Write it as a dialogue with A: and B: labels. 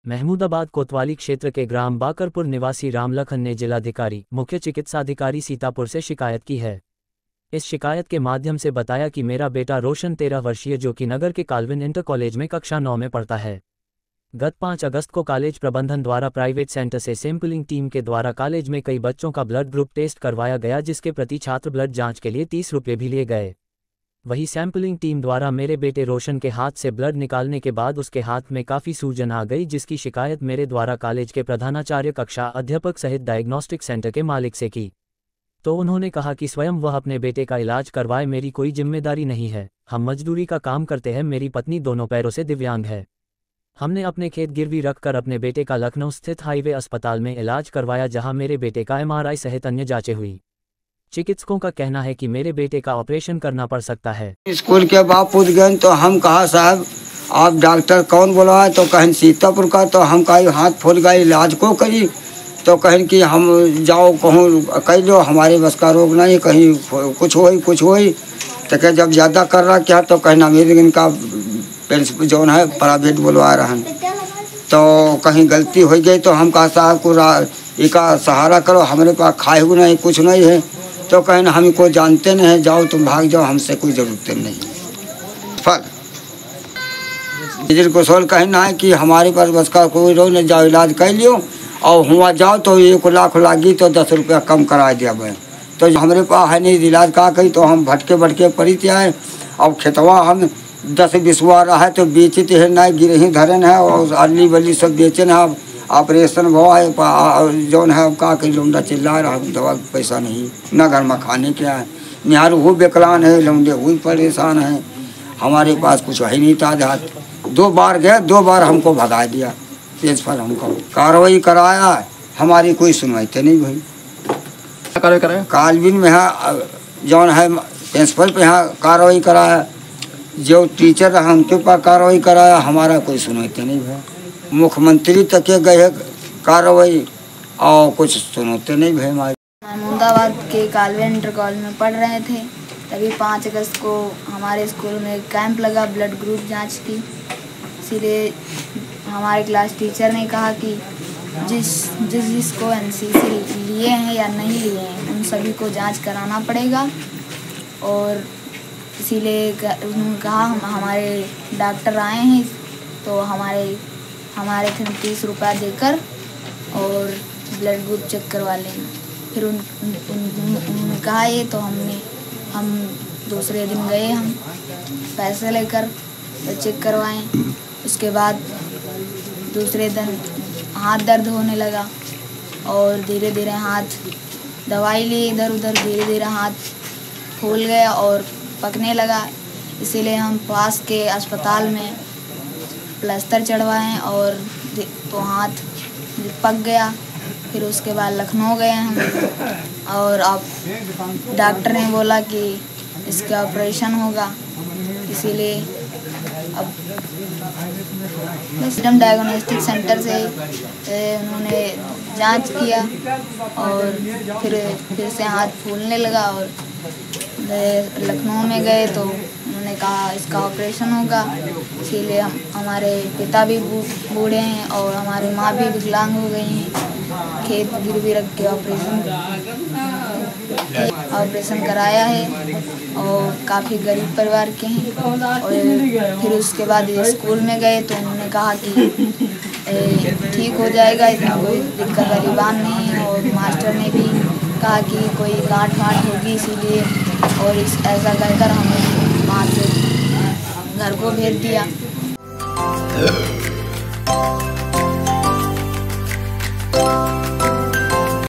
A: महमूदाबाद कोतवाली क्षेत्र के ग्राम बाकरपुर निवासी रामलखन ने जिलाधिकारी मुख्य चिकित्साधिकारी सीतापुर से शिकायत की है। इस शिकायत के माध्यम से बताया कि मेरा बेटा रोशन 13 वर्षीय जो कि नगर के काल्विन इंटर कॉलेज में कक्षा 9 में पढ़ता है। गत 5 अगस्त को कॉलेज प्रबंधन द्वारा प्राइवेट सेंटर से सैंपलिंग टीम के द्वारा कॉलेज में कई बच्चों का ब्लड ग्रुप टेस्ट करवाया गया, जिसके प्रति छात्र ब्लड जांच के लिए 30 रुपये भी लिए गए। वही सैंपलिंग टीम द्वारा मेरे बेटे रोशन के हाथ से ब्लड निकालने के बाद उसके हाथ में काफ़ी सूजन आ गई, जिसकी शिकायत मेरे द्वारा कॉलेज के प्रधानाचार्य, कक्षा अध्यापक सहित डायग्नोस्टिक सेंटर के मालिक से की। तो उन्होंने कहा कि स्वयं वह अपने बेटे का इलाज करवाए, मेरी कोई जिम्मेदारी नहीं है। हम मजदूरी का काम करते हैं, मेरी पत्नी दोनों पैरों से दिव्यांग है। हमने अपने खेत गिरवी रखकर अपने बेटे का लखनऊ स्थित हाईवे अस्पताल में इलाज करवाया, जहां मेरे बेटे का MRI सहित अन्य जांचें हुई। चिकित्सकों का कहना है कि मेरे बेटे का ऑपरेशन करना पड़ सकता है।
B: स्कूल के बाद पूछ गए तो हम कहा साहब आप डॉक्टर कौन बोला है, तो कहें सीतापुर का। तो हम कहीं हाथ फूल गए, इलाज को करी। तो कहें कि हम जाओ कहूँ कह लो, हमारे बस का रोग नहीं, कहीं कुछ हो तो कह जब ज़्यादा कर रहा क्या, तो कहना मेरे इनका जो है प्राइवेट बुलवा रहा। तो कहीं गलती हो गई तो हम कहा साहब को इसका सहारा करो, हमारे पास खाए हुए नहीं, कुछ नहीं है। तो कहना हम को जानते नहीं है, जाओ तुम भाग जाओ, हमसे कोई ज़रूरत नहीं। फल को सोल कहना है कि हमारे पास बस का कोई रोग नहीं, जाओ इलाज कर लियो और हुआ जाओ तो 1 लाख लागी तो 10 रुपया कम करा दिया भाई। तो हमारे पास है नहीं इलाज का कही, तो हम भटके परित आए। अब खेतवा हम 10-20 रहा है तो बेचते है ना, गिरे ही धरन है और अली बली सब बेचन है। ऑपरेशन हुआ है जौन है का कहीं लौंडा चिल्ला रहा, दवा पैसा नहीं, न घर में खाने के है, निहारू वो बेकलान है, लौंडे हुई परेशान है। हमारे पास कुछ है नहीं था। देहात 2 बार गए, 2 बार हमको भगा दिया। इस पर हमको कार्रवाई कराया, हमारी कोई सुनवाई तो नहीं भाई। कालविन में है जौन है प्रिंसिपल पे यहाँ कार्रवाई कराया, जो टीचर रहा उनके पास कार्रवाई कराया, हमारा कोई सुनवाई तो नहीं भाई। मुख्यमंत्री तक के गए कार्रवाई और कुछ सुनते नहीं भाई। हमारे
C: महमूदाबाद के काल्विन इंटर कॉलेज में पढ़ रहे थे, तभी 5 अगस्त को हमारे स्कूल में कैंप लगा ब्लड ग्रुप जांच की। इसीलिए हमारे क्लास टीचर ने कहा कि जिसको NCC लिए हैं या नहीं लिए हैं उन सभी को जांच कराना पड़ेगा। और इसीलिए उन्होंने कहा हमारे डॉक्टर आए हैं तो हमारे 30 रुपया देकर और ब्लड ग्रुप चेक करवा लेना। फिर उन्होंने कहा ये, तो हम दूसरे दिन गए, हम पैसे लेकर चेक करवाएं। उसके बाद दूसरे दिन हाथ दर्द होने लगा और धीरे धीरे हाथ दवाई ली इधर उधर, धीरे धीरे हाथ फूल गया और पकने लगा। इसीलिए हम पास के अस्पताल में प्लास्टर चढ़वाएं और तो हाथ पक गया। फिर उसके बाद लखनऊ गए हम और अब डॉक्टर ने बोला कि इसका ऑपरेशन होगा। इसीलिए अब सिस्टम डायग्नोस्टिक सेंटर से उन्होंने जांच किया और फिर से हाथ फूलने लगा और लखनऊ में गए तो उन्होंने कहा इसका ऑपरेशन होगा। इसीलिए हमारे पिता भी बूढ़े हैं और हमारी माँ भी विकलांग हो गई हैं। खेत गिरवी रख के ऑपरेशन कराया है और काफ़ी गरीब परिवार के हैं। और फिर उसके बाद स्कूल में गए तो उन्होंने कहा कि ठीक हो जाएगा, इतना कोई दिक्कत वाली बात नहीं है। और मास्टर ने भी कहा कि कोई गांठ होगी, इसीलिए और ऐसा कहकर हमें वहाँ से घर को भेज दिया।